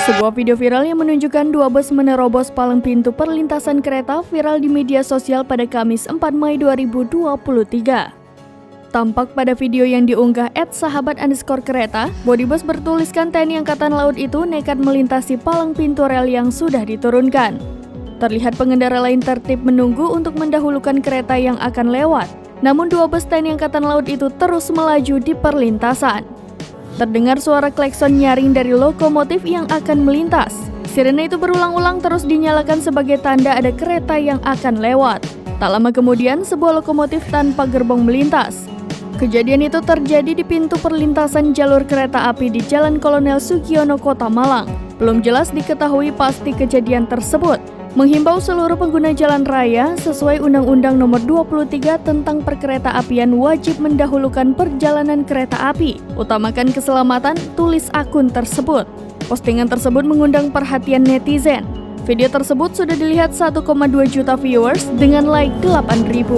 Sebuah video viral yang menunjukkan dua bus menerobos palang pintu perlintasan kereta viral di media sosial pada Kamis 4 Mei 2023. Tampak pada video yang diunggah @sahabat_kereta, bodi bus bertuliskan TNI Angkatan Laut itu nekat melintasi palang pintu rel yang sudah diturunkan. Terlihat pengendara lain tertib menunggu untuk mendahulukan kereta yang akan lewat. Namun dua bus TNI Angkatan Laut itu terus melaju di perlintasan. Terdengar suara klakson nyaring dari lokomotif yang akan melintas. Sirene itu berulang-ulang terus dinyalakan sebagai tanda ada kereta yang akan lewat. Tak lama kemudian, sebuah lokomotif tanpa gerbong melintas. Kejadian itu terjadi di pintu perlintasan jalur kereta api di Jalan Kolonel Sugiono, Kota Malang. Belum jelas diketahui pasti kejadian tersebut. Menghimbau seluruh pengguna jalan raya sesuai Undang-Undang Nomor 23 tentang Perkeretaapian wajib mendahulukan perjalanan kereta api. Utamakan keselamatan, tulis akun tersebut. Postingan tersebut mengundang perhatian netizen. Video tersebut sudah dilihat 1,2 juta viewers dengan like 8.000.